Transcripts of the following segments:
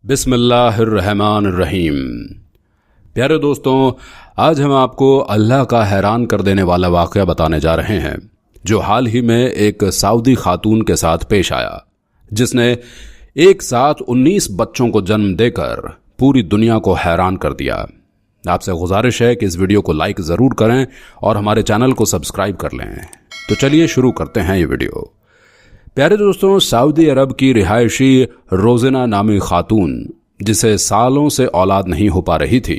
बिस्मिल्लाहिर्रहमानिर्रहीम। प्यारे दोस्तों, आज हम आपको अल्लाह का हैरान कर देने वाला वाक़या बताने जा रहे हैं जो हाल ही में एक सऊदी खातून के साथ पेश आया, जिसने एक साथ 19 बच्चों को जन्म देकर पूरी दुनिया को हैरान कर दिया। आपसे गुजारिश है कि इस वीडियो को लाइक ज़रूर करें और हमारे चैनल को सब्सक्राइब कर लें। तो चलिए शुरू करते हैं ये वीडियो। प्यारे दोस्तों, सऊदी अरब की रिहायशी रोज़ना नामी खातून, जिसे सालों से औलाद नहीं हो पा रही थी,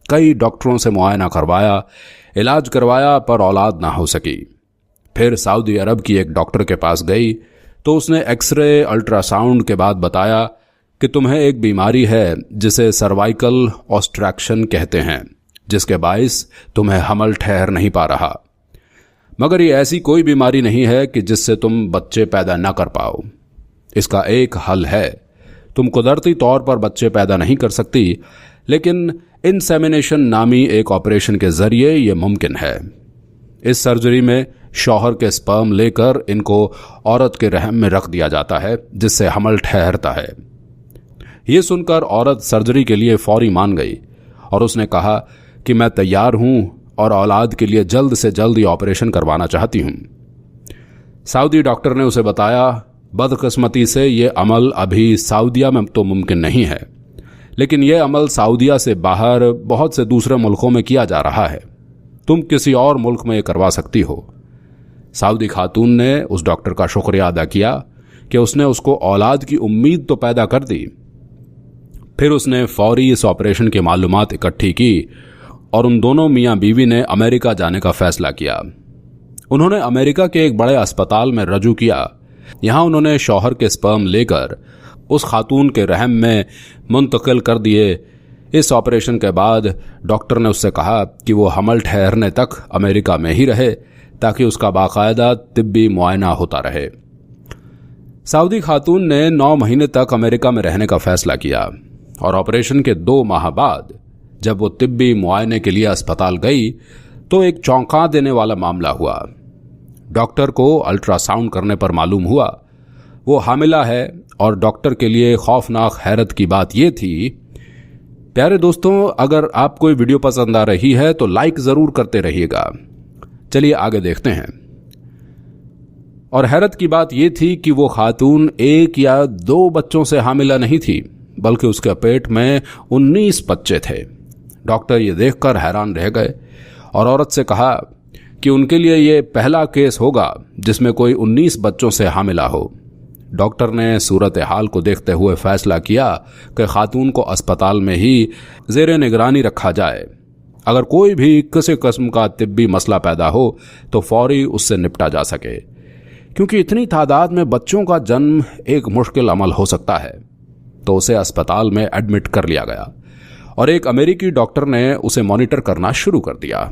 कई डॉक्टरों से मुआयना करवाया, इलाज करवाया, पर औलाद ना हो सकी। फिर सऊदी अरब की एक डॉक्टर के पास गई तो उसने एक्सरे अल्ट्रासाउंड के बाद बताया कि तुम्हें एक बीमारी है जिसे सर्वाइकल ऑब्स्ट्रक्शन कहते हैं, जिसके बाइस तुम्हें हमल ठहर नहीं पा रहा। मगर ये ऐसी कोई बीमारी नहीं है कि जिससे तुम बच्चे पैदा न कर पाओ। इसका एक हल है। तुम कुदरती तौर पर बच्चे पैदा नहीं कर सकती, लेकिन इंसेमिनेशन नामी एक ऑपरेशन के जरिए यह मुमकिन है। इस सर्जरी में शौहर के स्पर्म लेकर इनको औरत के रहम में रख दिया जाता है, जिससे हमल ठहरता है। ये सुनकर औरत सर्जरी के लिए फौरी मान गई और उसने कहा कि मैं तैयार हूं और औलाद के लिए जल्द से जल्द ये ऑपरेशन करवाना चाहती हूं। सऊदी डॉक्टर ने उसे बताया, बदकिस्मती से ये अमल अभी सऊदीया में तो मुमकिन नहीं है, लेकिन यह अमल सऊदीया से बाहर बहुत से दूसरे मुल्कों में किया जा रहा है। तुम किसी और मुल्क में ये करवा सकती हो। सऊदी खातून ने उस डॉक्टर का शुक्रिया अदा किया कि उसने उसको औलाद की उम्मीद तो पैदा कर दी। फिर उसने फौरी इस ऑपरेशन की मालूमात इकट्ठी की और उन दोनों मियाँ बीवी ने अमेरिका जाने का फैसला किया। उन्होंने अमेरिका के एक बड़े अस्पताल में रजू किया। यहाँ उन्होंने शौहर के स्पर्म लेकर उस खातून के रहम में मुंतकिल कर दिए। इस ऑपरेशन के बाद डॉक्टर ने उससे कहा कि वो हमल ठहरने तक अमेरिका में ही रहे, ताकि उसका बाकायदा तिब्बी मुआयना होता रहे। सऊदी खातून ने 9 महीने तक अमेरिका में रहने का फैसला किया और ऑपरेशन के 2 माह बाद जब वो तिब्बी मुआयने के लिए अस्पताल गई तो एक चौंका देने वाला मामला हुआ। डॉक्टर को अल्ट्रासाउंड करने पर मालूम हुआ वो हामिला है, और डॉक्टर के लिए खौफनाक हैरत की बात यह थी। प्यारे दोस्तों, अगर आपको ये वीडियो पसंद आ रही है तो लाइक ज़रूर करते रहिएगा। चलिए आगे देखते हैं। और हैरत की बात यह थी कि वो खातून 1 या 2 बच्चों से हामिला नहीं थी, बल्कि उसके पेट में 19 बच्चे थे। डॉक्टर ये देखकर हैरान रह गए और औरत से कहा कि उनके लिए ये पहला केस होगा जिसमें कोई 19 बच्चों से हामिला हो। डॉक्टर ने सूरत हाल को देखते हुए फैसला किया कि खातून को अस्पताल में ही ज़ेरे निगरानी रखा जाए। अगर कोई भी किसी किस्म का तिब्बी मसला पैदा हो तो फौरी उससे निपटा जा सके, क्योंकि इतनी तादाद में बच्चों का जन्म एक मुश्किल अमल हो सकता है। तो उसे अस्पताल में एडमिट कर लिया गया और एक अमेरिकी डॉक्टर ने उसे मॉनिटर करना शुरू कर दिया।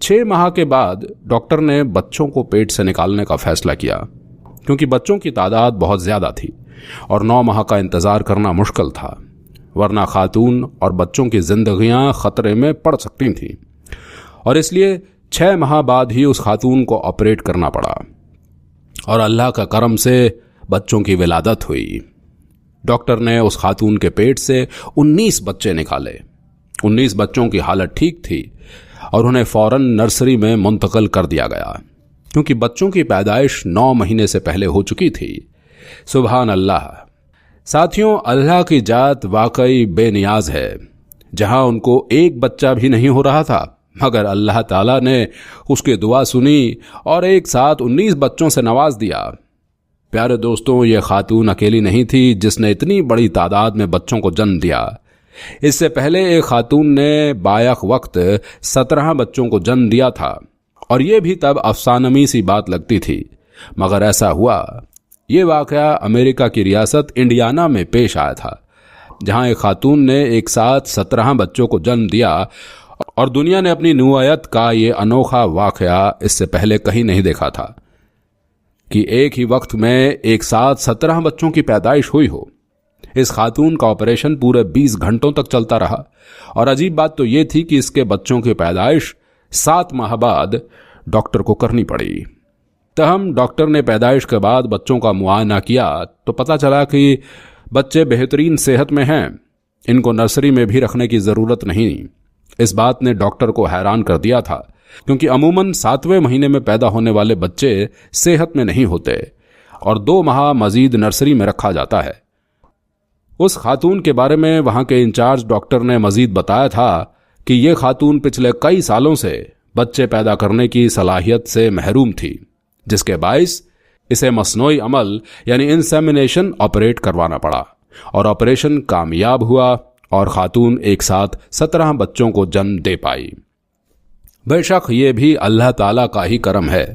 6 माह के बाद डॉक्टर ने बच्चों को पेट से निकालने का फैसला किया, क्योंकि बच्चों की तादाद बहुत ज्यादा थी और 9 माह का इंतजार करना मुश्किल था, वरना खातून और बच्चों की जिंदगियां खतरे में पड़ सकती थीं। और इसलिए 6 माह बाद ही उस खातून को ऑपरेट करना पड़ा और अल्लाह का करम से बच्चों की विलादत हुई। डॉक्टर ने उस खातून के पेट से 19 बच्चे निकाले। 19 बच्चों की हालत ठीक थी और उन्हें फौरन नर्सरी में मुंतकिल कर दिया गया, क्योंकि बच्चों की पैदाइश 9 महीने से पहले हो चुकी थी। सुभान अल्लाह। साथियों, अल्लाह की जात वाकई बेनियाज है। जहां उनको एक बच्चा भी नहीं हो रहा था, मगर अल्लाह ताला ने उसकी दुआ सुनी और एक साथ 19 बच्चों से नवाज दिया। प्यारे दोस्तों, ये खातून अकेली नहीं थी जिसने इतनी बड़ी तादाद में बच्चों को जन्म दिया। इससे पहले एक खातून ने बायक वक्त 17 बच्चों को जन्म दिया था, और ये भी तब अफसानवी सी बात लगती थी, मगर ऐसा हुआ। ये वाकया अमेरिका की रियासत इंडियाना में पेश आया था, जहां एक खातून ने एक साथ 17 बच्चों को जन्म दिया, और दुनिया ने अपनी नुआयत का ये अनोखा वाकया इससे पहले कहीं नहीं देखा था कि एक ही वक्त में एक साथ 17 बच्चों की पैदाइश हुई हो। इस खातून का ऑपरेशन पूरे 20 घंटों तक चलता रहा, और अजीब बात तो यह थी कि इसके बच्चों की पैदाइश 7 माह बाद डॉक्टर को करनी पड़ी। तहम डॉक्टर ने पैदाइश के बाद बच्चों का मुआयना किया तो पता चला कि बच्चे बेहतरीन सेहत में हैं, इनको नर्सरी में भी रखने की ज़रूरत नहीं। इस बात ने डॉक्टर को हैरान कर दिया था, क्योंकि अमूमन 7वें महीने में पैदा होने वाले बच्चे सेहत में नहीं होते और 2 माह मजीद नर्सरी में रखा जाता है। उस खातून के बारे में वहां के इंचार्ज डॉक्टर ने मजीद बताया था कि यह खातून पिछले कई सालों से बच्चे पैदा करने की सलाहियत से महरूम थी, जिसके बाइस इसे मसनूई अमल यानी इंसेमिनेशन ऑपरेट करवाना पड़ा और ऑपरेशन कामयाब हुआ और खातून एक साथ 17 बच्चों को जन्म दे पाई। बेशक ये भी अल्लाह ताला का ही करम है।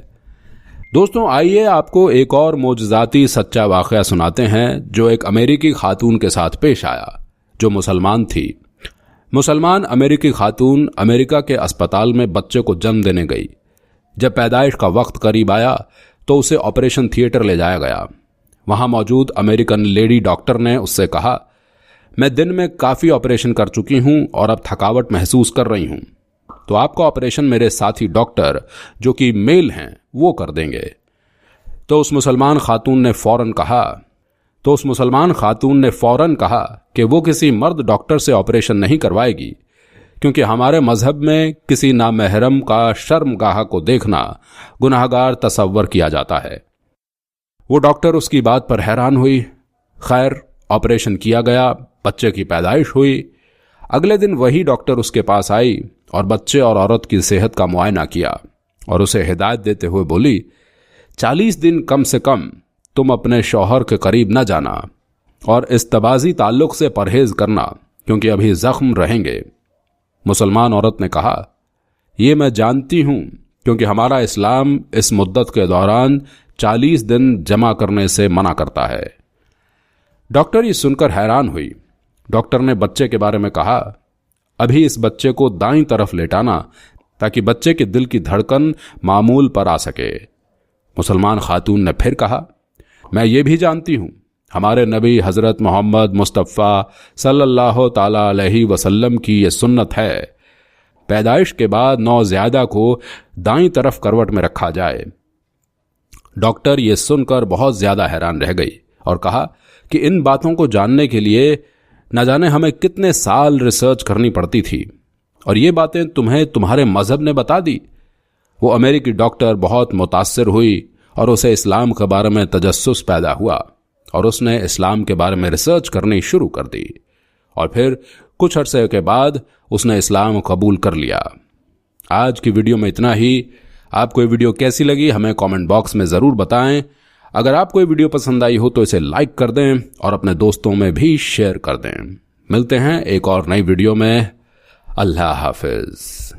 दोस्तों, आइए आपको एक और मोजज़ाती सच्चा वाक़या सुनाते हैं जो एक अमेरिकी खातून के साथ पेश आया जो मुसलमान थी। मुसलमान अमेरिकी खातून अमेरिका के अस्पताल में बच्चे को जन्म देने गई। जब पैदाइश का वक्त करीब आया तो उसे ऑपरेशन थिएटर ले जाया गया। वहां मौजूद अमेरिकन लेडी डॉक्टर ने उससे कहा, मैं दिन में काफ़ी ऑपरेशन कर चुकी हूं और अब थकावट महसूस कर रही हूं, तो आपका ऑपरेशन मेरे साथी डॉक्टर जो कि मेल हैं वो कर देंगे। तो उस मुसलमान खातून ने फौरन कहा कि वो किसी मर्द डॉक्टर से ऑपरेशन नहीं करवाएगी, क्योंकि हमारे मजहब में किसी नामहरम का शर्मगाह को देखना गुनाहगार तसव्वुर किया जाता है। वो डॉक्टर उसकी बात पर हैरान हुई। खैर, ऑपरेशन किया गया, बच्चे की पैदाइश हुई। अगले दिन वही डॉक्टर उसके पास आई और बच्चे और औरत की सेहत का मुआयना किया और उसे हिदायत देते हुए बोली, 40 दिन कम से कम तुम अपने शौहर के करीब न जाना और इस्तबाजी ताल्लुक से परहेज करना, क्योंकि अभी जख्म रहेंगे। मुसलमान औरत ने कहा, यह मैं जानती हूं, क्योंकि हमारा इस्लाम इस मुद्दत के दौरान 40 दिन जमा करने से मना करता है। डॉक्टर ये सुनकर हैरान हुई। डॉक्टर ने बच्चे के बारे में कहा, अभी इस बच्चे को दाईं तरफ लेटाना ताकि बच्चे के दिल की धड़कन मामूल पर आ सके। मुसलमान खातून ने फिर कहा, मैं ये भी जानती हूं, हमारे नबी हजरत मोहम्मद मुस्तफ़ा सल्लल्लाहु ताला अलैहि वसल्लम की ये सुन्नत है, पैदाइश के बाद नौज़्यादा को दाईं तरफ करवट में रखा जाए। डॉक्टर ये सुनकर बहुत ज्यादा हैरान रह गई और कहा कि इन बातों को जानने के लिए न जाने हमें कितने साल रिसर्च करनी पड़ती थी, और ये बातें तुम्हें तुम्हारे मजहब ने बता दी। वो अमेरिकी डॉक्टर बहुत मुतासिर हुई और उसे इस्लाम के बारे में तजस्सुस पैदा हुआ और उसने इस्लाम के बारे में रिसर्च करनी शुरू कर दी और फिर कुछ अरसे के बाद उसने इस्लाम कबूल कर लिया। आज की वीडियो में इतना ही। आपको ये वीडियो कैसी लगी हमें कमेंट बॉक्स में ज़रूर बताएं। अगर आपको ये वीडियो पसंद आई हो तो इसे लाइक कर दें और अपने दोस्तों में भी शेयर कर दें। मिलते हैं एक और नई वीडियो में। अल्लाह हाफिज।